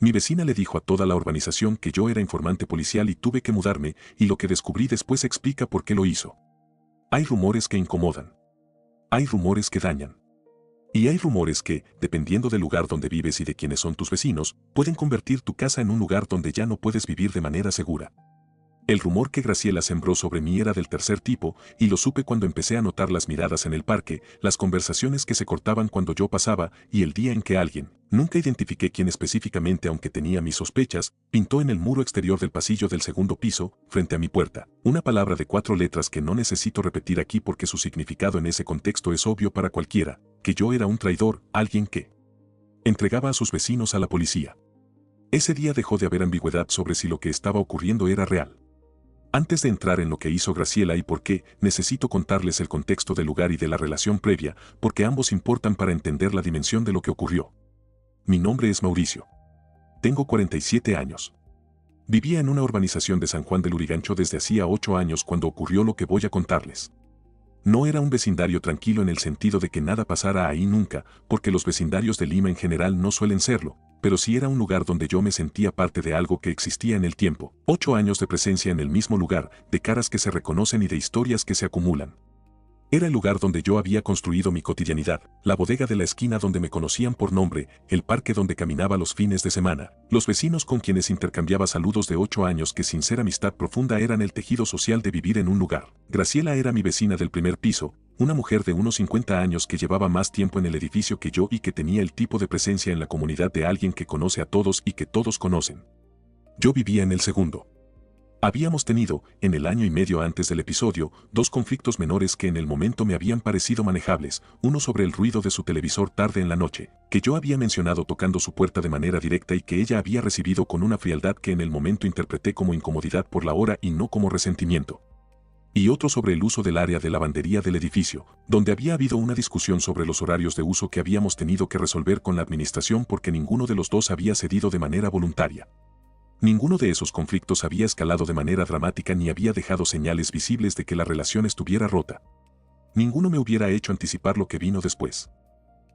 Mi vecina le dijo a toda la urbanización que yo era informante policial y tuve que mudarme, y lo que descubrí después explica por qué lo hizo. Hay rumores que incomodan. Hay rumores que dañan. Y hay rumores que, dependiendo del lugar donde vives y de quiénes son tus vecinos, pueden convertir tu casa en un lugar donde ya no puedes vivir de manera segura. El rumor que Graciela sembró sobre mí era del tercer tipo, y lo supe cuando empecé a notar las miradas en el parque, las conversaciones que se cortaban cuando yo pasaba, y el día en que alguien, nunca identifiqué quién específicamente aunque tenía mis sospechas, pintó en el muro exterior del pasillo del segundo piso, frente a mi puerta, una palabra de 4 letras que no necesito repetir aquí porque su significado en ese contexto es obvio para cualquiera, que yo era un traidor, alguien que entregaba a sus vecinos a la policía. Ese día dejó de haber ambigüedad sobre si lo que estaba ocurriendo era real. Antes de entrar en lo que hizo Graciela y por qué, necesito contarles el contexto del lugar y de la relación previa, porque ambos importan para entender la dimensión de lo que ocurrió. Mi nombre es Mauricio. Tengo 47 años. Vivía en una urbanización de San Juan del Lurigancho desde hacía 8 años cuando ocurrió lo que voy a contarles. No era un vecindario tranquilo en el sentido de que nada pasara ahí nunca, porque los vecindarios de Lima en general no suelen serlo, pero sí era un lugar donde yo me sentía parte de algo que existía en el tiempo. 8 años de presencia en el mismo lugar, de caras que se reconocen y de historias que se acumulan. Era el lugar donde yo había construido mi cotidianidad, la bodega de la esquina donde me conocían por nombre, el parque donde caminaba los fines de semana, los vecinos con quienes intercambiaba saludos de 8 años que sin ser amistad profunda eran el tejido social de vivir en un lugar. Graciela era mi vecina del primer piso, una mujer de unos 50 años que llevaba más tiempo en el edificio que yo y que tenía el tipo de presencia en la comunidad de alguien que conoce a todos y que todos conocen. Yo vivía en el segundo. Habíamos tenido, en el año y medio antes del episodio, 2 conflictos menores que en el momento me habían parecido manejables, uno sobre el ruido de su televisor tarde en la noche, que yo había mencionado tocando su puerta de manera directa y que ella había recibido con una frialdad que en el momento interpreté como incomodidad por la hora y no como resentimiento. Y otro sobre el uso del área de lavandería del edificio, donde había habido una discusión sobre los horarios de uso que habíamos tenido que resolver con la administración porque ninguno de los dos había cedido de manera voluntaria. Ninguno de esos conflictos había escalado de manera dramática ni había dejado señales visibles de que la relación estuviera rota. Ninguno me hubiera hecho anticipar lo que vino después.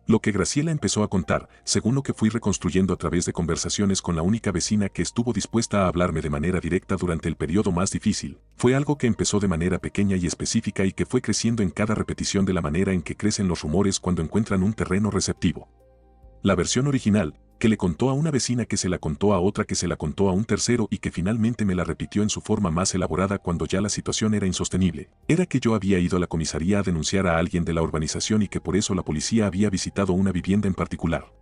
Lo que Graciela empezó a contar, según lo que fui reconstruyendo a través de conversaciones con la única vecina que estuvo dispuesta a hablarme de manera directa durante el periodo más difícil, fue algo que empezó de manera pequeña y específica y que fue creciendo en cada repetición de la manera en que crecen los rumores cuando encuentran un terreno receptivo. La versión original, que le contó a una vecina que se la contó a otra que se la contó a un tercero y que finalmente me la repitió en su forma más elaborada cuando ya la situación era insostenible, era que yo había ido a la comisaría a denunciar a alguien de la urbanización y que por eso la policía había visitado una vivienda en particular.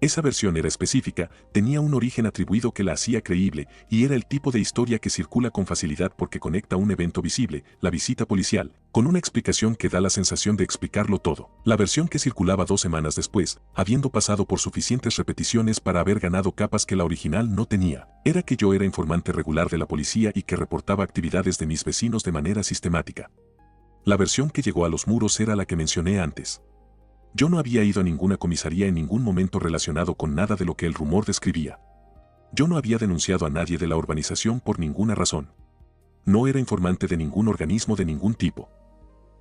Esa versión era específica, tenía un origen atribuido que la hacía creíble, y era el tipo de historia que circula con facilidad porque conecta un evento visible, la visita policial, con una explicación que da la sensación de explicarlo todo. La versión que circulaba 2 semanas después, habiendo pasado por suficientes repeticiones para haber ganado capas que la original no tenía, era que yo era informante regular de la policía y que reportaba actividades de mis vecinos de manera sistemática. La versión que llegó a los muros era la que mencioné antes. Yo no había ido a ninguna comisaría en ningún momento relacionado con nada de lo que el rumor describía. Yo no había denunciado a nadie de la urbanización por ninguna razón. No era informante de ningún organismo de ningún tipo.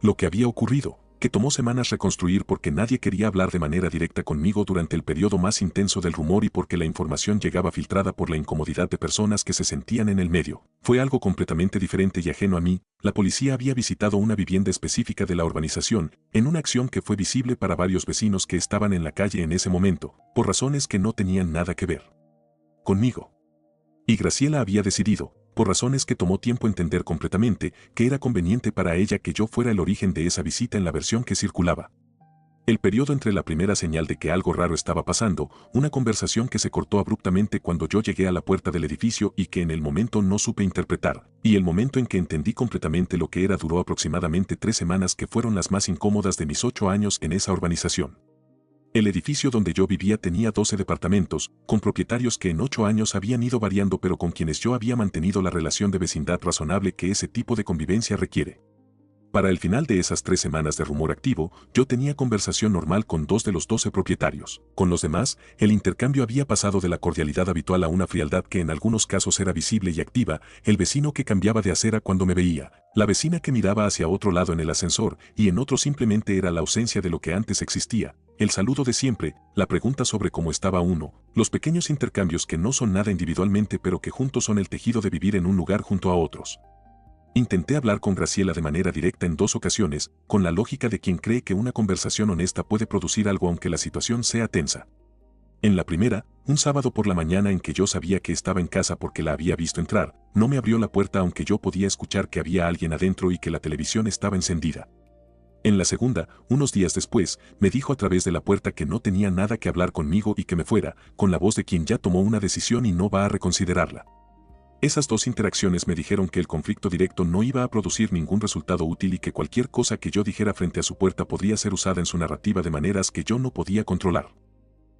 Lo que había ocurrido, que tomó semanas reconstruir porque nadie quería hablar de manera directa conmigo durante el periodo más intenso del rumor y porque la información llegaba filtrada por la incomodidad de personas que se sentían en el medio, fue algo completamente diferente y ajeno a mí. La policía había visitado una vivienda específica de la urbanización, en una acción que fue visible para varios vecinos que estaban en la calle en ese momento, por razones que no tenían nada que ver conmigo. Y Graciela había decidido, por razones que tomó tiempo entender completamente, que era conveniente para ella que yo fuera el origen de esa visita en la versión que circulaba. El periodo entre la primera señal de que algo raro estaba pasando, una conversación que se cortó abruptamente cuando yo llegué a la puerta del edificio y que en el momento no supe interpretar, y el momento en que entendí completamente lo que era duró aproximadamente 3 semanas que fueron las más incómodas de mis 8 años en esa urbanización. El edificio donde yo vivía tenía 12 departamentos, con propietarios que en 8 años habían ido variando pero con quienes yo había mantenido la relación de vecindad razonable que ese tipo de convivencia requiere. Para el final de esas 3 semanas de rumor activo, yo tenía conversación normal con 2 de los 12 propietarios. Con los demás, el intercambio había pasado de la cordialidad habitual a una frialdad que en algunos casos era visible y activa, el vecino que cambiaba de acera cuando me veía, la vecina que miraba hacia otro lado en el ascensor, y en otro simplemente era la ausencia de lo que antes existía, el saludo de siempre, la pregunta sobre cómo estaba uno, los pequeños intercambios que no son nada individualmente pero que juntos son el tejido de vivir en un lugar junto a otros. Intenté hablar con Graciela de manera directa en 2 ocasiones, con la lógica de quien cree que una conversación honesta puede producir algo aunque la situación sea tensa. En la primera, un sábado por la mañana en que yo sabía que estaba en casa porque la había visto entrar, no me abrió la puerta aunque yo podía escuchar que había alguien adentro y que la televisión estaba encendida. En la segunda, unos días después, me dijo a través de la puerta que no tenía nada que hablar conmigo y que me fuera, con la voz de quien ya tomó una decisión y no va a reconsiderarla. Esas 2 interacciones me dijeron que el conflicto directo no iba a producir ningún resultado útil y que cualquier cosa que yo dijera frente a su puerta podría ser usada en su narrativa de maneras que yo no podía controlar.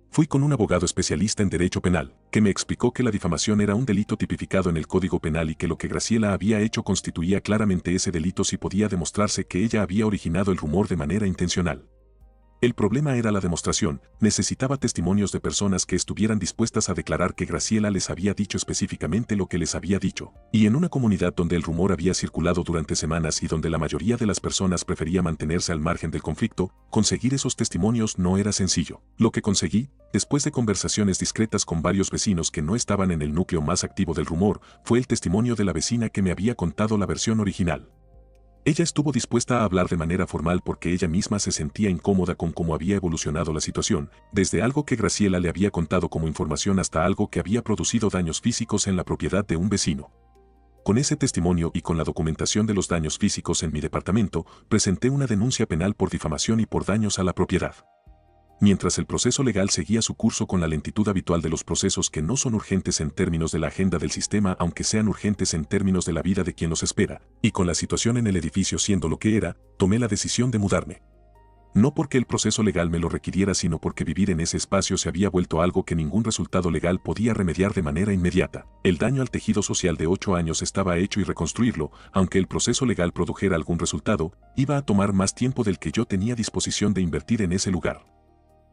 Fui con un abogado especialista en derecho penal, que me explicó que la difamación era un delito tipificado en el Código Penal y que lo que Graciela había hecho constituía claramente ese delito si podía demostrarse que ella había originado el rumor de manera intencional. El problema era la demostración, necesitaba testimonios de personas que estuvieran dispuestas a declarar que Graciela les había dicho específicamente lo que les había dicho, y en una comunidad donde el rumor había circulado durante semanas y donde la mayoría de las personas prefería mantenerse al margen del conflicto, conseguir esos testimonios no era sencillo. Lo que conseguí, después de conversaciones discretas con varios vecinos que no estaban en el núcleo más activo del rumor, fue el testimonio de la vecina que me había contado la versión original. Ella estuvo dispuesta a hablar de manera formal porque ella misma se sentía incómoda con cómo había evolucionado la situación, desde algo que Graciela le había contado como información hasta algo que había producido daños físicos en la propiedad de un vecino. Con ese testimonio y con la documentación de los daños físicos en mi departamento, presenté una denuncia penal por difamación y por daños a la propiedad. Mientras el proceso legal seguía su curso con la lentitud habitual de los procesos que no son urgentes en términos de la agenda del sistema aunque sean urgentes en términos de la vida de quien los espera, y con la situación en el edificio siendo lo que era, tomé la decisión de mudarme. No porque el proceso legal me lo requiriera sino porque vivir en ese espacio se había vuelto algo que ningún resultado legal podía remediar de manera inmediata. El daño al tejido social de 8 años estaba hecho y reconstruirlo, aunque el proceso legal produjera algún resultado, iba a tomar más tiempo del que yo tenía disposición de invertir en ese lugar.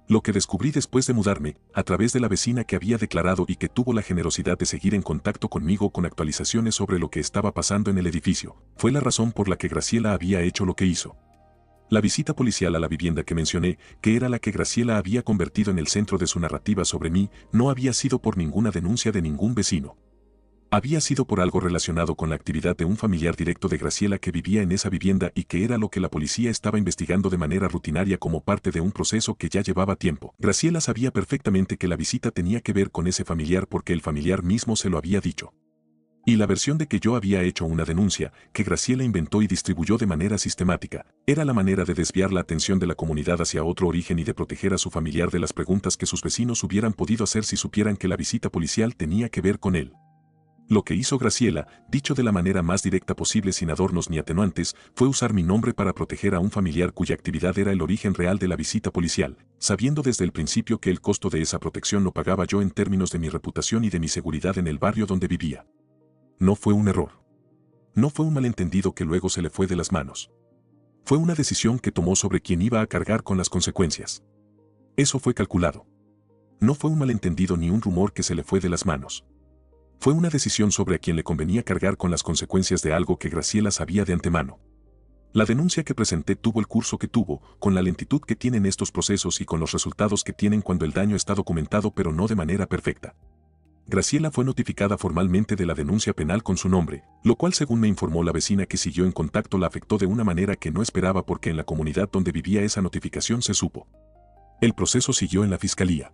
Lo que descubrí después de mudarme, a través de la vecina que había declarado y que tuvo la generosidad de seguir en contacto conmigo con actualizaciones sobre lo que estaba pasando en el edificio, fue la razón por la que Graciela había hecho lo que hizo. La visita policial a la vivienda que mencioné, que era la que Graciela había convertido en el centro de su narrativa sobre mí, no había sido por ninguna denuncia de ningún vecino. Había sido por algo relacionado con la actividad de un familiar directo de Graciela que vivía en esa vivienda y que era lo que la policía estaba investigando de manera rutinaria como parte de un proceso que ya llevaba tiempo. Graciela sabía perfectamente que la visita tenía que ver con ese familiar porque el familiar mismo se lo había dicho. Y la versión de que yo había hecho una denuncia, que Graciela inventó y distribuyó de manera sistemática, era la manera de desviar la atención de la comunidad hacia otro origen y de proteger a su familiar de las preguntas que sus vecinos hubieran podido hacer si supieran que la visita policial tenía que ver con él. Lo que hizo Graciela, dicho de la manera más directa posible sin adornos ni atenuantes, fue usar mi nombre para proteger a un familiar cuya actividad era el origen real de la visita policial, sabiendo desde el principio que el costo de esa protección lo pagaba yo en términos de mi reputación y de mi seguridad en el barrio donde vivía. No fue un error. No fue un malentendido que luego se le fue de las manos. Fue una decisión que tomó sobre quien iba a cargar con las consecuencias. Eso fue calculado. No fue un malentendido ni un rumor que se le fue de las manos. Fue una decisión sobre a quien le convenía cargar con las consecuencias de algo que Graciela sabía de antemano. La denuncia que presenté tuvo el curso que tuvo, con la lentitud que tienen estos procesos y con los resultados que tienen cuando el daño está documentado pero no de manera perfecta. Graciela fue notificada formalmente de la denuncia penal con su nombre, lo cual según me informó la vecina que siguió en contacto la afectó de una manera que no esperaba porque en la comunidad donde vivía esa notificación se supo. El proceso siguió en la fiscalía.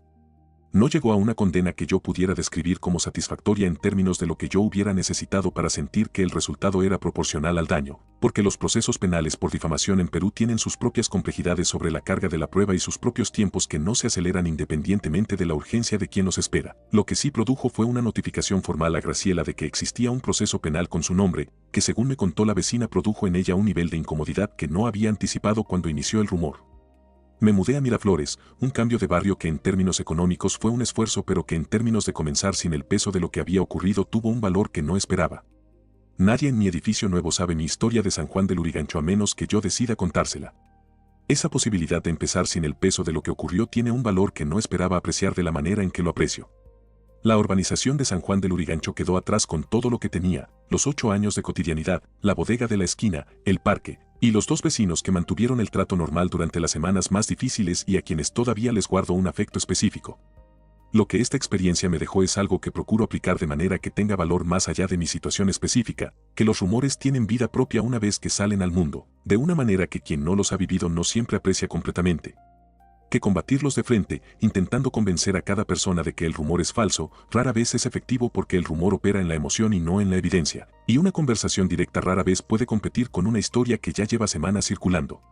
No llegó a una condena que yo pudiera describir como satisfactoria en términos de lo que yo hubiera necesitado para sentir que el resultado era proporcional al daño, porque los procesos penales por difamación en Perú tienen sus propias complejidades sobre la carga de la prueba y sus propios tiempos que no se aceleran independientemente de la urgencia de quien los espera. Lo que sí produjo fue una notificación formal a Graciela de que existía un proceso penal con su nombre, que según me contó la vecina produjo en ella un nivel de incomodidad que no había anticipado cuando inició el rumor. Me mudé a Miraflores, un cambio de barrio que en términos económicos fue un esfuerzo pero que en términos de comenzar sin el peso de lo que había ocurrido tuvo un valor que no esperaba. Nadie en mi edificio nuevo sabe mi historia de San Juan del Lurigancho a menos que yo decida contársela. Esa posibilidad de empezar sin el peso de lo que ocurrió tiene un valor que no esperaba apreciar de la manera en que lo aprecio. La urbanización de San Juan del Lurigancho quedó atrás con todo lo que tenía, los 8 años de cotidianidad, la bodega de la esquina, el parque, Y los dos vecinos que mantuvieron el trato normal durante las semanas más difíciles y a quienes todavía les guardo un afecto específico. Lo que esta experiencia me dejó es algo que procuro aplicar de manera que tenga valor más allá de mi situación específica, que los rumores tienen vida propia una vez que salen al mundo, de una manera que quien no los ha vivido no siempre aprecia completamente. Que combatirlos de frente, intentando convencer a cada persona de que el rumor es falso, rara vez es efectivo porque el rumor opera en la emoción y no en la evidencia, y una conversación directa rara vez puede competir con una historia que ya lleva semanas circulando.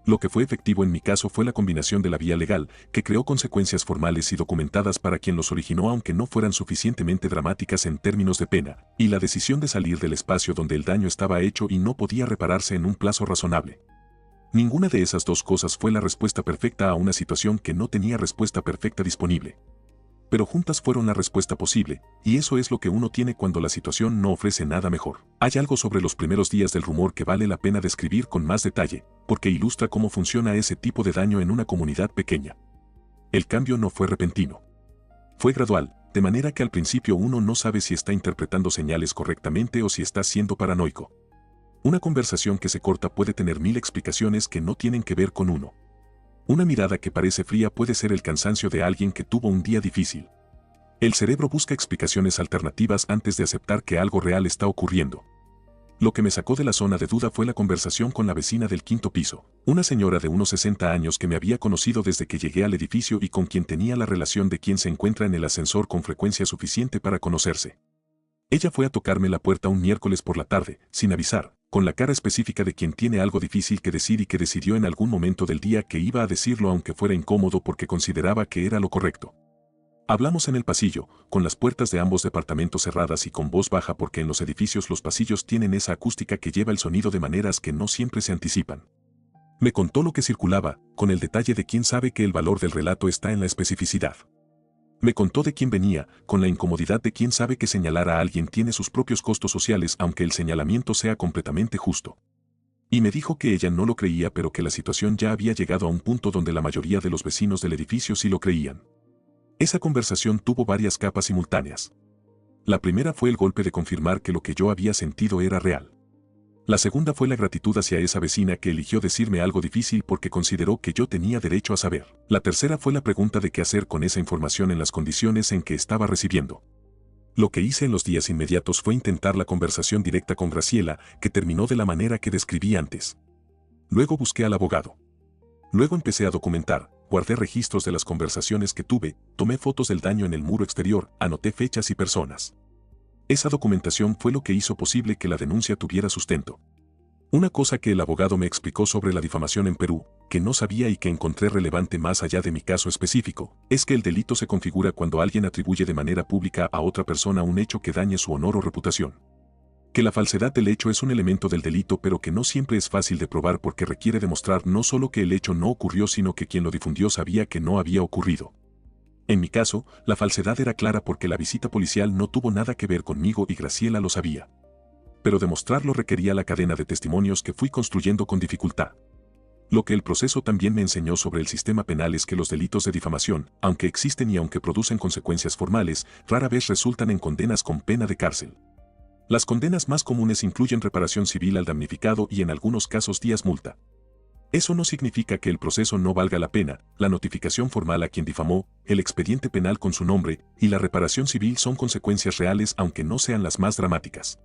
Lo que fue efectivo en mi caso fue la combinación de la vía legal, que creó consecuencias formales y documentadas para quien los originó aunque no fueran suficientemente dramáticas en términos de pena, y la decisión de salir del espacio donde el daño estaba hecho y no podía repararse en un plazo razonable. Ninguna de esas dos cosas fue la respuesta perfecta a una situación que no tenía respuesta perfecta disponible. Pero juntas fueron la respuesta posible, y eso es lo que uno tiene cuando la situación no ofrece nada mejor. Hay algo sobre los primeros días del rumor que vale la pena describir con más detalle, porque ilustra cómo funciona ese tipo de daño en una comunidad pequeña. El cambio no fue repentino. Fue gradual, de manera que al principio uno no sabe si está interpretando señales correctamente o si está siendo paranoico. Una conversación que se corta puede tener 1000 explicaciones que no tienen que ver con uno. Una mirada que parece fría puede ser el cansancio de alguien que tuvo un día difícil. El cerebro busca explicaciones alternativas antes de aceptar que algo real está ocurriendo. Lo que me sacó de la zona de duda fue la conversación con la vecina del quinto piso, una señora de unos 60 años que me había conocido desde que llegué al edificio y con quien tenía la relación de quien se encuentra en el ascensor con frecuencia suficiente para conocerse. Ella fue a tocarme la puerta un miércoles por la tarde, sin avisar, con la cara específica de quien tiene algo difícil que decir y que decidió en algún momento del día que iba a decirlo aunque fuera incómodo porque consideraba que era lo correcto. Hablamos en el pasillo, con las puertas de ambos departamentos cerradas y con voz baja porque en los edificios los pasillos tienen esa acústica que lleva el sonido de maneras que no siempre se anticipan. Me contó lo que circulaba, con el detalle de quien sabe que el valor del relato está en la especificidad. Me contó de quién venía, con la incomodidad de quien sabe que señalar a alguien tiene sus propios costos sociales aunque el señalamiento sea completamente justo. Y me dijo que ella no lo creía pero que la situación ya había llegado a un punto donde la mayoría de los vecinos del edificio sí lo creían. Esa conversación tuvo varias capas simultáneas. La primera fue el golpe de confirmar que lo que yo había sentido era real. La segunda fue la gratitud hacia esa vecina que eligió decirme algo difícil porque consideró que yo tenía derecho a saber. La tercera fue la pregunta de qué hacer con esa información en las condiciones en que estaba recibiendo. Lo que hice en los días inmediatos fue intentar la conversación directa con Graciela, que terminó de la manera que describí antes. Luego busqué al abogado. Luego empecé a documentar, guardé registros de las conversaciones que tuve, tomé fotos del daño en el muro exterior, anoté fechas y personas. Esa documentación fue lo que hizo posible que la denuncia tuviera sustento. Una cosa que el abogado me explicó sobre la difamación en Perú, que no sabía y que encontré relevante más allá de mi caso específico, es que el delito se configura cuando alguien atribuye de manera pública a otra persona un hecho que dañe su honor o reputación. Que la falsedad del hecho es un elemento del delito pero que no siempre es fácil de probar porque requiere demostrar no solo que el hecho no ocurrió sino que quien lo difundió sabía que no había ocurrido. En mi caso, la falsedad era clara porque la visita policial no tuvo nada que ver conmigo y Graciela lo sabía. Pero demostrarlo requería la cadena de testimonios que fui construyendo con dificultad. Lo que el proceso también me enseñó sobre el sistema penal es que los delitos de difamación, aunque existen y aunque producen consecuencias formales, rara vez resultan en condenas con pena de cárcel. Las condenas más comunes incluyen reparación civil al damnificado y en algunos casos días multa. Eso no significa que el proceso no valga la pena, la notificación formal a quien difamó, el expediente penal con su nombre y la reparación civil son consecuencias reales aunque no sean las más dramáticas.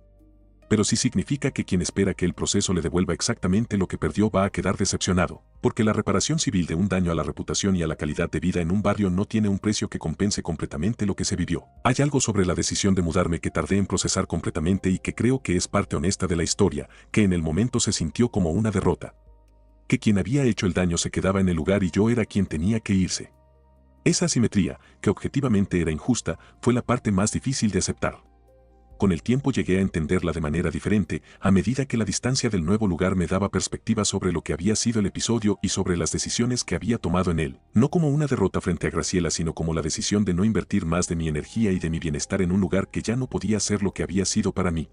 Pero sí significa que quien espera que el proceso le devuelva exactamente lo que perdió va a quedar decepcionado, porque la reparación civil de un daño a la reputación y a la calidad de vida en un barrio no tiene un precio que compense completamente lo que se vivió. Hay algo sobre la decisión de mudarme que tardé en procesar completamente y que creo que es parte honesta de la historia, que en el momento se sintió como una derrota. Que quien había hecho el daño se quedaba en el lugar y yo era quien tenía que irse. Esa asimetría, que objetivamente era injusta, fue la parte más difícil de aceptar. Con el tiempo llegué a entenderla de manera diferente, a medida que la distancia del nuevo lugar me daba perspectiva sobre lo que había sido el episodio y sobre las decisiones que había tomado en él, no como una derrota frente a Graciela sino como la decisión de no invertir más de mi energía y de mi bienestar en un lugar que ya no podía ser lo que había sido para mí.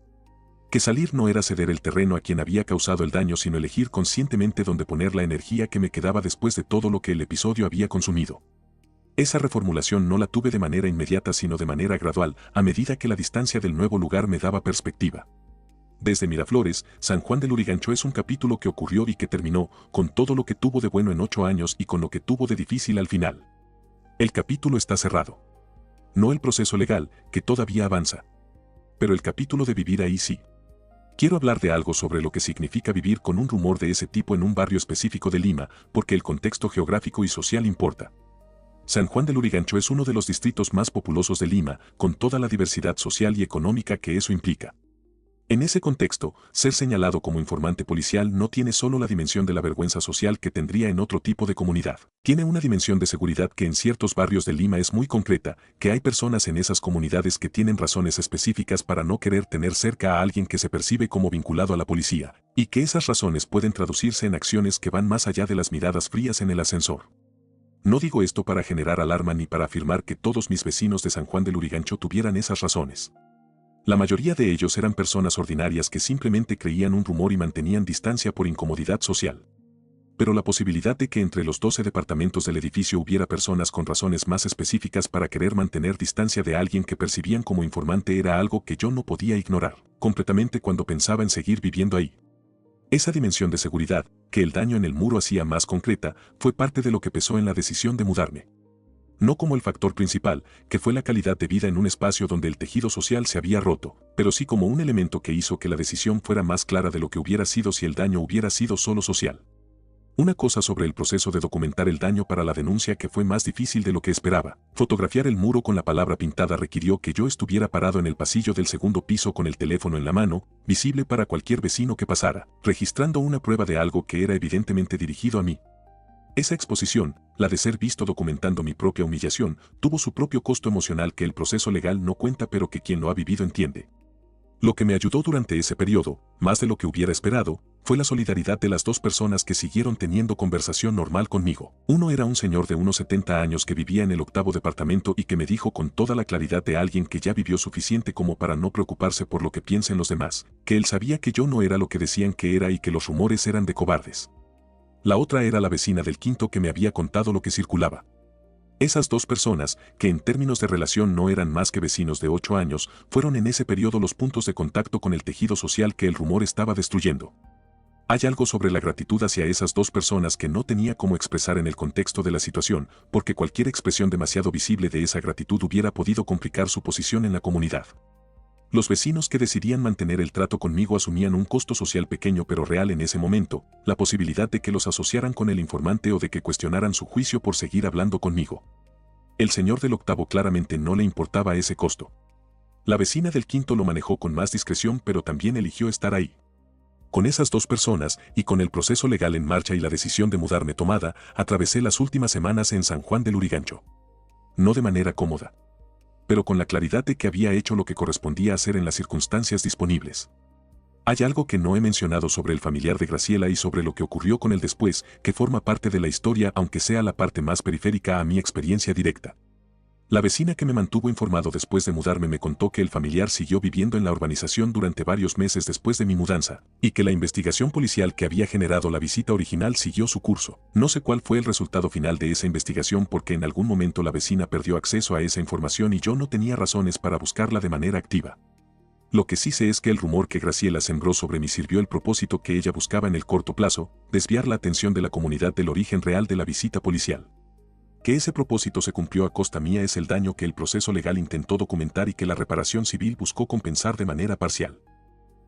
Que salir no era ceder el terreno a quien había causado el daño sino elegir conscientemente dónde poner la energía que me quedaba después de todo lo que el episodio había consumido. Esa reformulación no la tuve de manera inmediata sino de manera gradual, a medida que la distancia del nuevo lugar me daba perspectiva. Desde Miraflores, San Juan de Lurigancho es un capítulo que ocurrió y que terminó, con todo lo que tuvo de bueno en 8 años y con lo que tuvo de difícil al final. El capítulo está cerrado. No el proceso legal, que todavía avanza. Pero el capítulo de vivir ahí sí. Quiero hablar de algo sobre lo que significa vivir con un rumor de ese tipo en un barrio específico de Lima, porque el contexto geográfico y social importa. San Juan de Lurigancho es uno de los distritos más populosos de Lima, con toda la diversidad social y económica que eso implica. En ese contexto, ser señalado como informante policial no tiene solo la dimensión de la vergüenza social que tendría en otro tipo de comunidad. Tiene una dimensión de seguridad que en ciertos barrios de Lima es muy concreta, que hay personas en esas comunidades que tienen razones específicas para no querer tener cerca a alguien que se percibe como vinculado a la policía, y que esas razones pueden traducirse en acciones que van más allá de las miradas frías en el ascensor. No digo esto para generar alarma ni para afirmar que todos mis vecinos de San Juan de Lurigancho tuvieran esas razones. La mayoría de ellos eran personas ordinarias que simplemente creían un rumor y mantenían distancia por incomodidad social. Pero la posibilidad de que entre los 12 departamentos del edificio hubiera personas con razones más específicas para querer mantener distancia de alguien que percibían como informante era algo que yo no podía ignorar, completamente cuando pensaba en seguir viviendo ahí. Esa dimensión de seguridad, que el daño en el muro hacía más concreta, fue parte de lo que pesó en la decisión de mudarme. No como el factor principal, que fue la calidad de vida en un espacio donde el tejido social se había roto, pero sí como un elemento que hizo que la decisión fuera más clara de lo que hubiera sido si el daño hubiera sido solo social. Una cosa sobre el proceso de documentar el daño para la denuncia que fue más difícil de lo que esperaba. Fotografiar el muro con la palabra pintada requirió que yo estuviera parado en el pasillo del segundo piso con el teléfono en la mano, visible para cualquier vecino que pasara, registrando una prueba de algo que era evidentemente dirigido a mí. Esa exposición, la de ser visto documentando mi propia humillación, tuvo su propio costo emocional que el proceso legal no cuenta pero que quien lo ha vivido entiende. Lo que me ayudó durante ese periodo, más de lo que hubiera esperado, fue la solidaridad de las dos personas que siguieron teniendo conversación normal conmigo. Uno era un señor de unos 70 años que vivía en el 8º departamento y que me dijo con toda la claridad de alguien que ya vivió suficiente como para no preocuparse por lo que piensen los demás, que él sabía que yo no era lo que decían que era y que los rumores eran de cobardes. La otra era la vecina del 5º que me había contado lo que circulaba. Esas dos personas, que en términos de relación no eran más que vecinos de 8 años, fueron en ese periodo los puntos de contacto con el tejido social que el rumor estaba destruyendo. Hay algo sobre la gratitud hacia esas dos personas que no tenía cómo expresar en el contexto de la situación, porque cualquier expresión demasiado visible de esa gratitud hubiera podido complicar su posición en la comunidad. Los vecinos que decidían mantener el trato conmigo asumían un costo social pequeño pero real en ese momento, la posibilidad de que los asociaran con el informante o de que cuestionaran su juicio por seguir hablando conmigo. El señor del 8º claramente no le importaba ese costo. La vecina del 5º lo manejó con más discreción pero también eligió estar ahí. Con esas dos personas y con el proceso legal en marcha y la decisión de mudarme tomada, atravesé las últimas semanas en San Juan de Lurigancho. No de manera cómoda, pero con la claridad de que había hecho lo que correspondía hacer en las circunstancias disponibles. Hay algo que no he mencionado sobre el familiar de Graciela y sobre lo que ocurrió con él después, que forma parte de la historia aunque sea la parte más periférica a mi experiencia directa. La vecina que me mantuvo informado después de mudarme me contó que el familiar siguió viviendo en la urbanización durante varios meses después de mi mudanza, y que la investigación policial que había generado la visita original siguió su curso. No sé cuál fue el resultado final de esa investigación porque en algún momento la vecina perdió acceso a esa información y yo no tenía razones para buscarla de manera activa. Lo que sí sé es que el rumor que Graciela sembró sobre mí sirvió el propósito que ella buscaba en el corto plazo, desviar la atención de la comunidad del origen real de la visita policial. Que ese propósito se cumplió a costa mía es el daño que el proceso legal intentó documentar y que la reparación civil buscó compensar de manera parcial.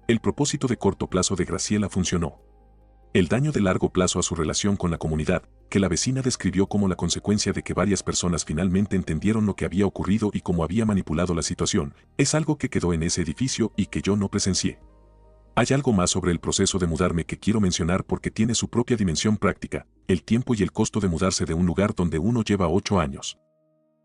El propósito de corto plazo de Graciela funcionó. El daño de largo plazo a su relación con la comunidad, que la vecina describió como la consecuencia de que varias personas finalmente entendieron lo que había ocurrido y cómo había manipulado la situación, es algo que quedó en ese edificio y que yo no presencié. Hay algo más sobre el proceso de mudarme que quiero mencionar porque tiene su propia dimensión práctica, el tiempo y el costo de mudarse de un lugar donde uno lleva 8 años.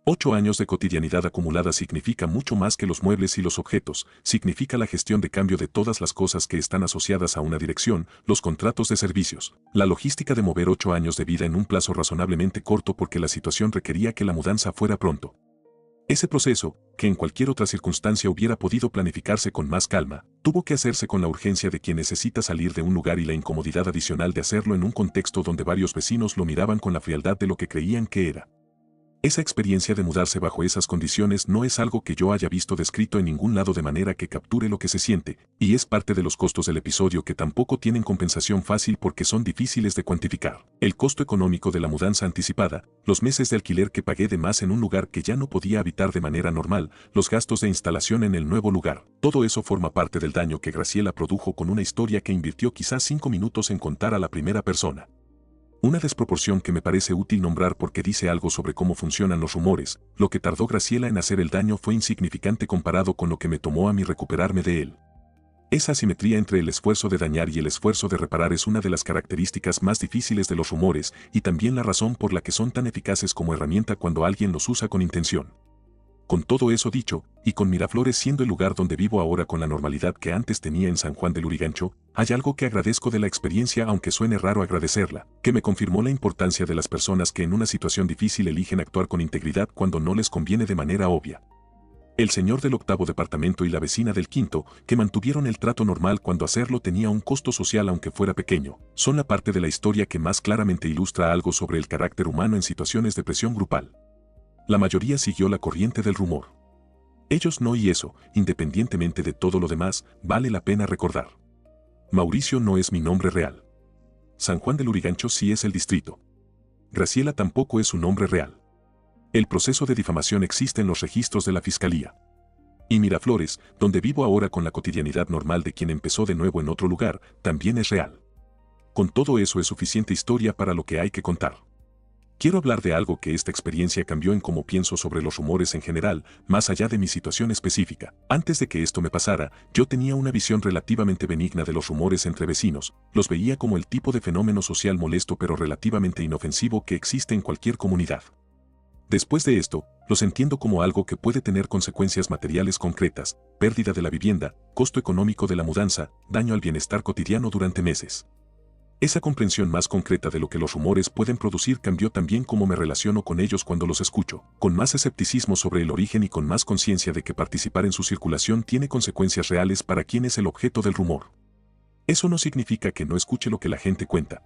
8 años de cotidianidad acumulada significa mucho más que los muebles y los objetos, significa la gestión de cambio de todas las cosas que están asociadas a una dirección, los contratos de servicios, la logística de mover 8 años de vida en un plazo razonablemente corto porque la situación requería que la mudanza fuera pronto. Ese proceso, que en cualquier otra circunstancia hubiera podido planificarse con más calma, tuvo que hacerse con la urgencia de quien necesita salir de un lugar y la incomodidad adicional de hacerlo en un contexto donde varios vecinos lo miraban con la frialdad de lo que creían que era. Esa experiencia de mudarse bajo esas condiciones no es algo que yo haya visto descrito en ningún lado de manera que capture lo que se siente, y es parte de los costos del episodio que tampoco tienen compensación fácil porque son difíciles de cuantificar. El costo económico de la mudanza anticipada, los meses de alquiler que pagué de más en un lugar que ya no podía habitar de manera normal, los gastos de instalación en el nuevo lugar, todo eso forma parte del daño que Graciela produjo con una historia que invirtió quizás 5 minutos en contar a la primera persona. Una desproporción que me parece útil nombrar porque dice algo sobre cómo funcionan los rumores. Lo que tardó Graciela en hacer el daño fue insignificante comparado con lo que me tomó a mí recuperarme de él. Esa asimetría entre el esfuerzo de dañar y el esfuerzo de reparar es una de las características más difíciles de los rumores y también la razón por la que son tan eficaces como herramienta cuando alguien los usa con intención. Con todo eso dicho, y con Miraflores siendo el lugar donde vivo ahora con la normalidad que antes tenía en San Juan del Lurigancho, hay algo que agradezco de la experiencia aunque suene raro agradecerla, que me confirmó la importancia de las personas que en una situación difícil eligen actuar con integridad cuando no les conviene de manera obvia. El señor del 8º departamento y la vecina del 5º, que mantuvieron el trato normal cuando hacerlo tenía un costo social aunque fuera pequeño, son la parte de la historia que más claramente ilustra algo sobre el carácter humano en situaciones de presión grupal. La mayoría siguió la corriente del rumor. Ellos no, y eso, independientemente de todo lo demás, vale la pena recordar. Mauricio no es mi nombre real. San Juan del Lurigancho sí es el distrito. Graciela tampoco es su nombre real. El proceso de difamación existe en los registros de la Fiscalía. Y Miraflores, donde vivo ahora con la cotidianidad normal de quien empezó de nuevo en otro lugar, también es real. Con todo eso es suficiente historia para lo que hay que contar. Quiero hablar de algo que esta experiencia cambió en cómo pienso sobre los rumores en general, más allá de mi situación específica. Antes de que esto me pasara, yo tenía una visión relativamente benigna de los rumores entre vecinos, los veía como el tipo de fenómeno social molesto pero relativamente inofensivo que existe en cualquier comunidad. Después de esto, los entiendo como algo que puede tener consecuencias materiales concretas, pérdida de la vivienda, costo económico de la mudanza, daño al bienestar cotidiano durante meses. Esa comprensión más concreta de lo que los rumores pueden producir cambió también cómo me relaciono con ellos cuando los escucho, con más escepticismo sobre el origen y con más conciencia de que participar en su circulación tiene consecuencias reales para quien es el objeto del rumor. Eso no significa que no escuche lo que la gente cuenta.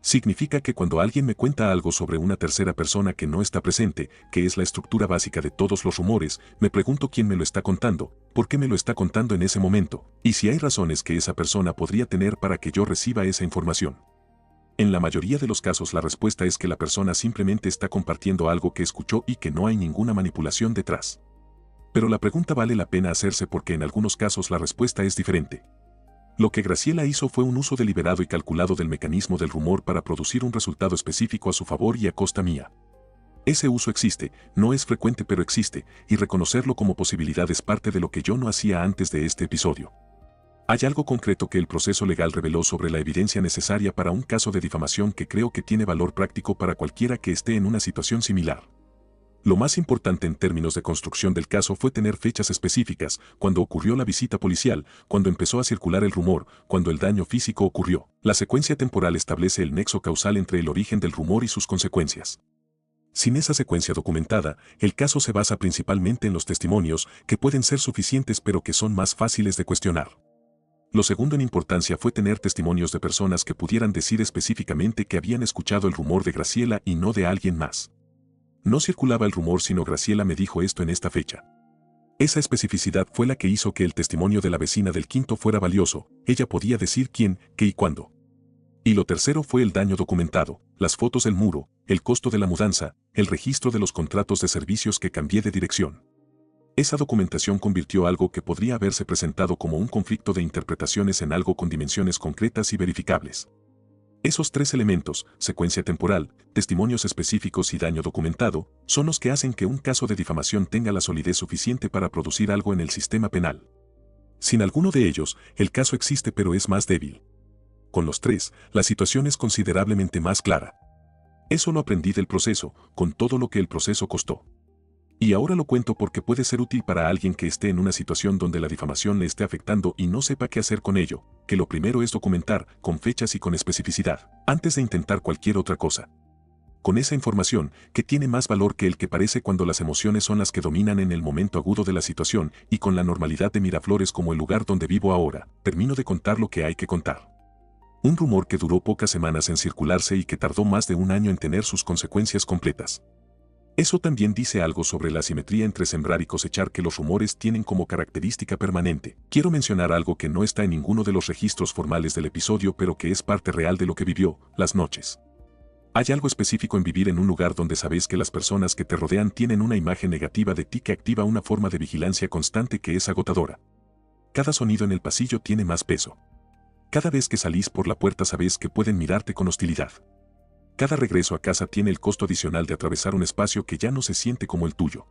Significa que cuando alguien me cuenta algo sobre una tercera persona que no está presente, que es la estructura básica de todos los rumores, me pregunto quién me lo está contando, por qué me lo está contando en ese momento, y si hay razones que esa persona podría tener para que yo reciba esa información. En la mayoría de los casos la respuesta es que la persona simplemente está compartiendo algo que escuchó y que no hay ninguna manipulación detrás. Pero la pregunta vale la pena hacerse porque en algunos casos la respuesta es diferente. Lo que Graciela hizo fue un uso deliberado y calculado del mecanismo del rumor para producir un resultado específico a su favor y a costa mía. Ese uso existe, no es frecuente pero existe, y reconocerlo como posibilidad es parte de lo que yo no hacía antes de este episodio. Hay algo concreto que el proceso legal reveló sobre la evidencia necesaria para un caso de difamación que creo que tiene valor práctico para cualquiera que esté en una situación similar. Lo más importante en términos de construcción del caso fue tener fechas específicas, cuando ocurrió la visita policial, cuando empezó a circular el rumor, cuando el daño físico ocurrió. La secuencia temporal establece el nexo causal entre el origen del rumor y sus consecuencias. Sin esa secuencia documentada, el caso se basa principalmente en los testimonios, que pueden ser suficientes pero que son más fáciles de cuestionar. Lo segundo en importancia fue tener testimonios de personas que pudieran decir específicamente que habían escuchado el rumor de Graciela y no de alguien más. No circulaba el rumor sino Graciela me dijo esto en esta fecha. Esa especificidad fue la que hizo que el testimonio de la vecina del 5º fuera valioso, ella podía decir quién, qué y cuándo. Y lo tercero fue el daño documentado, las fotos del muro, el costo de la mudanza, el registro de los contratos de servicios que cambié de dirección. Esa documentación convirtió algo que podría haberse presentado como un conflicto de interpretaciones en algo con dimensiones concretas y verificables. Esos tres elementos, secuencia temporal, testimonios específicos y daño documentado, son los que hacen que un caso de difamación tenga la solidez suficiente para producir algo en el sistema penal. Sin alguno de ellos, el caso existe pero es más débil. Con los tres, la situación es considerablemente más clara. Eso lo aprendí del proceso, con todo lo que el proceso costó. Y ahora lo cuento porque puede ser útil para alguien que esté en una situación donde la difamación le esté afectando y no sepa qué hacer con ello, que lo primero es documentar, con fechas y con especificidad, antes de intentar cualquier otra cosa. Con esa información, que tiene más valor que el que parece cuando las emociones son las que dominan en el momento agudo de la situación, y con la normalidad de Miraflores como el lugar donde vivo ahora, termino de contar lo que hay que contar. Un rumor que duró pocas semanas en circularse y que tardó más de un año en tener sus consecuencias completas. Eso también dice algo sobre la asimetría entre sembrar y cosechar que los rumores tienen como característica permanente. Quiero mencionar algo que no está en ninguno de los registros formales del episodio pero que es parte real de lo que vivió, las noches. Hay algo específico en vivir en un lugar donde sabes que las personas que te rodean tienen una imagen negativa de ti que activa una forma de vigilancia constante que es agotadora. Cada sonido en el pasillo tiene más peso. Cada vez que salís por la puerta sabes que pueden mirarte con hostilidad. Cada regreso a casa tiene el costo adicional de atravesar un espacio que ya no se siente como el tuyo.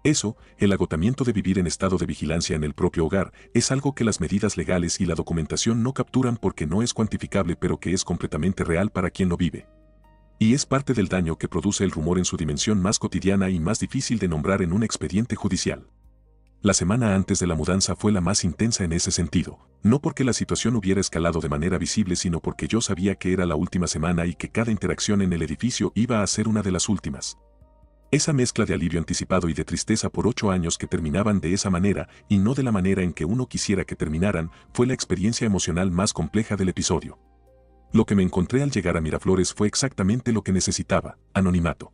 Eso, el agotamiento de vivir en estado de vigilancia en el propio hogar, es algo que las medidas legales y la documentación no capturan porque no es cuantificable pero que es completamente real para quien lo vive. Y es parte del daño que produce el rumor en su dimensión más cotidiana y más difícil de nombrar en un expediente judicial. La semana antes de la mudanza fue la más intensa en ese sentido, no porque la situación hubiera escalado de manera visible sino porque yo sabía que era la última semana y que cada interacción en el edificio iba a ser una de las últimas. Esa mezcla de alivio anticipado y de tristeza por 8 años que terminaban de esa manera y no de la manera en que uno quisiera que terminaran, fue la experiencia emocional más compleja del episodio. Lo que me encontré al llegar a Miraflores fue exactamente lo que necesitaba, anonimato.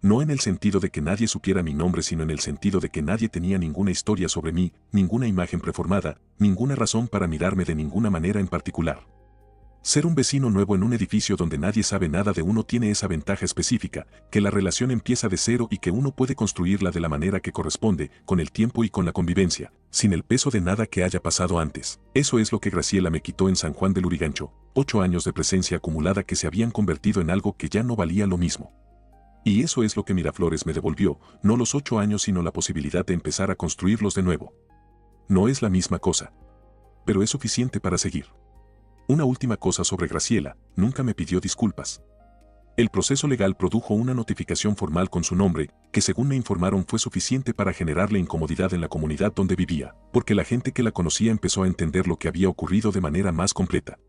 No en el sentido de que nadie supiera mi nombre sino en el sentido de que nadie tenía ninguna historia sobre mí, ninguna imagen preformada, ninguna razón para mirarme de ninguna manera en particular. Ser un vecino nuevo en un edificio donde nadie sabe nada de uno tiene esa ventaja específica, que la relación empieza de cero y que uno puede construirla de la manera que corresponde, con el tiempo y con la convivencia, sin el peso de nada que haya pasado antes. Eso es lo que Graciela me quitó en San Juan del Lurigancho, 8 años de presencia acumulada que se habían convertido en algo que ya no valía lo mismo. Y eso es lo que Miraflores me devolvió, no los 8 años sino la posibilidad de empezar a construirlos de nuevo. No es la misma cosa. Pero es suficiente para seguir. Una última cosa sobre Graciela, nunca me pidió disculpas. El proceso legal produjo una notificación formal con su nombre, que según me informaron fue suficiente para generarle incomodidad en la comunidad donde vivía, porque la gente que la conocía empezó a entender lo que había ocurrido de manera más completa.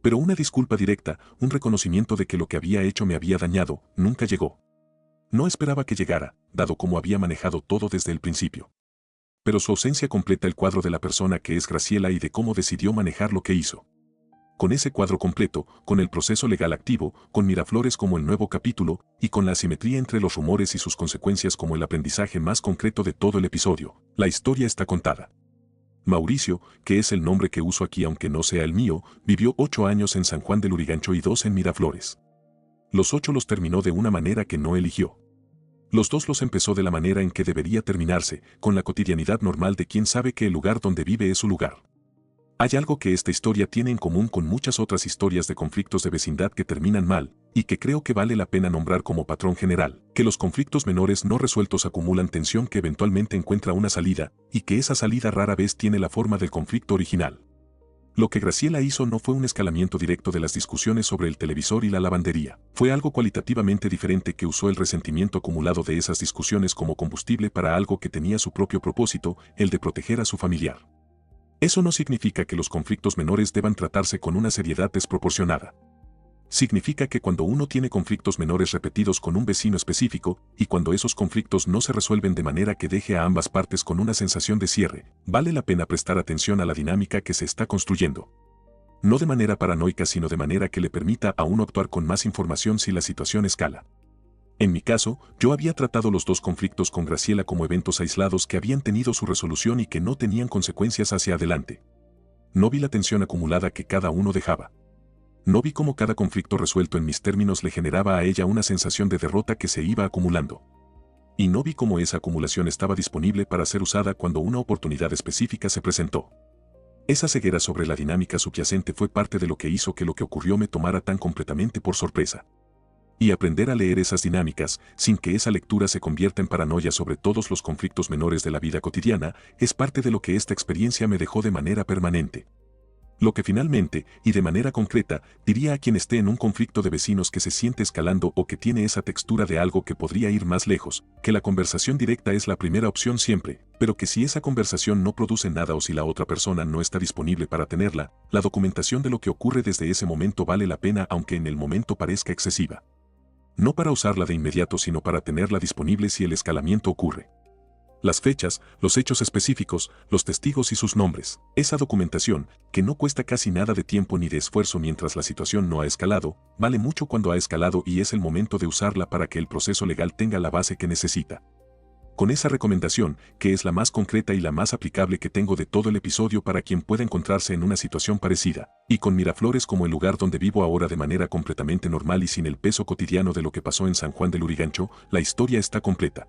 Pero una disculpa directa, un reconocimiento de que lo que había hecho me había dañado, nunca llegó. No esperaba que llegara, dado cómo había manejado todo desde el principio. Pero su ausencia completa el cuadro de la persona que es Graciela y de cómo decidió manejar lo que hizo. Con ese cuadro completo, con el proceso legal activo, con Miraflores como el nuevo capítulo, y con la asimetría entre los rumores y sus consecuencias como el aprendizaje más concreto de todo el episodio, la historia está contada. Mauricio, que es el nombre que uso aquí aunque no sea el mío, vivió 8 años en San Juan del Lurigancho y 2 en Miraflores. Los 8 los terminó de una manera que no eligió. Los 2 los empezó de la manera en que debería terminarse, con la cotidianidad normal de quien sabe que el lugar donde vive es su lugar. Hay algo que esta historia tiene en común con muchas otras historias de conflictos de vecindad que terminan mal, y que creo que vale la pena nombrar como patrón general, que los conflictos menores no resueltos acumulan tensión que eventualmente encuentra una salida, y que esa salida rara vez tiene la forma del conflicto original. Lo que Graciela hizo no fue un escalamiento directo de las discusiones sobre el televisor y la lavandería, fue algo cualitativamente diferente que usó el resentimiento acumulado de esas discusiones como combustible para algo que tenía su propio propósito, el de proteger a su familiar. Eso no significa que los conflictos menores deban tratarse con una seriedad desproporcionada. Significa que cuando uno tiene conflictos menores repetidos con un vecino específico, y cuando esos conflictos no se resuelven de manera que deje a ambas partes con una sensación de cierre, vale la pena prestar atención a la dinámica que se está construyendo. No de manera paranoica sino de manera que le permita a uno actuar con más información si la situación escala. En mi caso, yo había tratado los 2 conflictos con Graciela como eventos aislados que habían tenido su resolución y que no tenían consecuencias hacia adelante. No vi la tensión acumulada que cada uno dejaba. No vi cómo cada conflicto resuelto en mis términos le generaba a ella una sensación de derrota que se iba acumulando. Y no vi cómo esa acumulación estaba disponible para ser usada cuando una oportunidad específica se presentó. Esa ceguera sobre la dinámica subyacente fue parte de lo que hizo que lo que ocurrió me tomara tan completamente por sorpresa. Y aprender a leer esas dinámicas, sin que esa lectura se convierta en paranoia sobre todos los conflictos menores de la vida cotidiana, es parte de lo que esta experiencia me dejó de manera permanente. Lo que finalmente, y de manera concreta, diría a quien esté en un conflicto de vecinos que se siente escalando o que tiene esa textura de algo que podría ir más lejos, que la conversación directa es la primera opción siempre, pero que si esa conversación no produce nada o si la otra persona no está disponible para tenerla, la documentación de lo que ocurre desde ese momento vale la pena aunque en el momento parezca excesiva. No para usarla de inmediato sino para tenerla disponible si el escalamiento ocurre. Las fechas, los hechos específicos, los testigos y sus nombres. Esa documentación, que no cuesta casi nada de tiempo ni de esfuerzo mientras la situación no ha escalado, vale mucho cuando ha escalado y es el momento de usarla para que el proceso legal tenga la base que necesita. Con esa recomendación, que es la más concreta y la más aplicable que tengo de todo el episodio para quien pueda encontrarse en una situación parecida, y con Miraflores como el lugar donde vivo ahora de manera completamente normal y sin el peso cotidiano de lo que pasó en San Juan de Lurigancho, la historia está completa.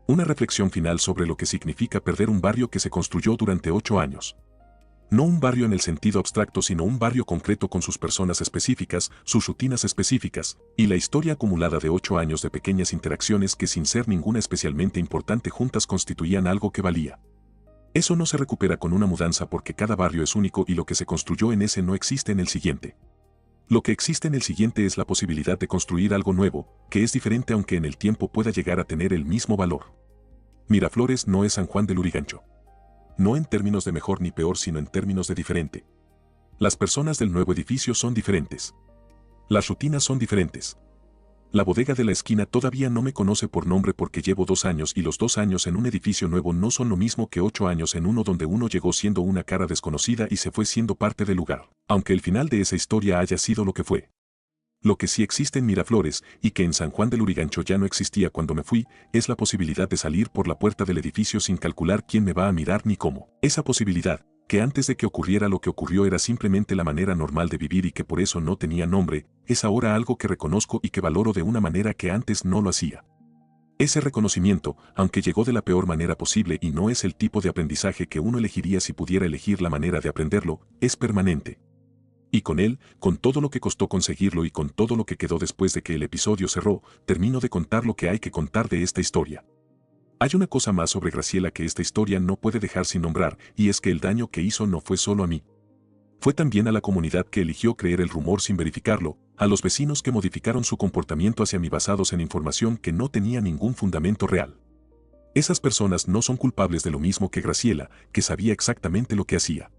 Una reflexión final sobre lo que significa perder un barrio que se construyó durante 8 años. No un barrio en el sentido abstracto, sino un barrio concreto con sus personas específicas, sus rutinas específicas, y la historia acumulada de 8 años de pequeñas interacciones que sin ser ninguna especialmente importante juntas constituían algo que valía. Eso no se recupera con una mudanza porque cada barrio es único y lo que se construyó en ese no existe en el siguiente. Lo que existe en el siguiente es la posibilidad de construir algo nuevo, que es diferente aunque en el tiempo pueda llegar a tener el mismo valor. Miraflores no es San Juan de Lurigancho. No en términos de mejor ni peor, sino en términos de diferente. Las personas del nuevo edificio son diferentes. Las rutinas son diferentes. La bodega de la esquina todavía no me conoce por nombre porque llevo 2 años y los 2 años en un edificio nuevo no son lo mismo que 8 años en uno donde uno llegó siendo una cara desconocida y se fue siendo parte del lugar, aunque el final de esa historia haya sido lo que fue. Lo que sí existe en Miraflores, y que en San Juan de Lurigancho ya no existía cuando me fui, es la posibilidad de salir por la puerta del edificio sin calcular quién me va a mirar ni cómo. Esa posibilidad, que antes de que ocurriera lo que ocurrió era simplemente la manera normal de vivir y que por eso no tenía nombre, es ahora algo que reconozco y que valoro de una manera que antes no lo hacía. Ese reconocimiento, aunque llegó de la peor manera posible y no es el tipo de aprendizaje que uno elegiría si pudiera elegir la manera de aprenderlo, es permanente. Y con él, con todo lo que costó conseguirlo y con todo lo que quedó después de que el episodio cerró, termino de contar lo que hay que contar de esta historia. Hay una cosa más sobre Graciela que esta historia no puede dejar sin nombrar, y es que el daño que hizo no fue solo a mí. Fue también a la comunidad que eligió creer el rumor sin verificarlo, a los vecinos que modificaron su comportamiento hacia mí basados en información que no tenía ningún fundamento real. Esas personas no son culpables de lo mismo que Graciela, que sabía exactamente lo que hacía.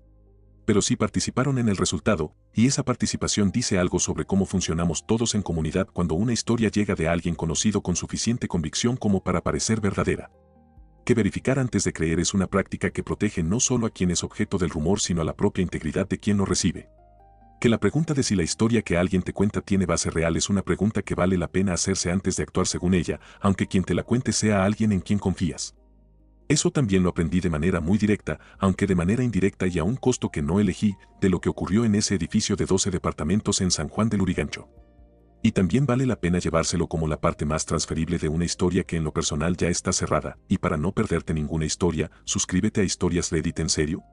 Pero sí participaron en el resultado, y esa participación dice algo sobre cómo funcionamos todos en comunidad cuando una historia llega de alguien conocido con suficiente convicción como para parecer verdadera. Que verificar antes de creer es una práctica que protege no solo a quien es objeto del rumor sino a la propia integridad de quien lo recibe. Que la pregunta de si la historia que alguien te cuenta tiene base real es una pregunta que vale la pena hacerse antes de actuar según ella, aunque quien te la cuente sea alguien en quien confías. Eso también lo aprendí de manera muy directa, aunque de manera indirecta y a un costo que no elegí, de lo que ocurrió en ese edificio de 12 departamentos en San Juan de Lurigancho. Y también vale la pena llevárselo como la parte más transferible de una historia que en lo personal ya está cerrada, y para no perderte ninguna historia, suscríbete a Historias Reddit. ¿En serio?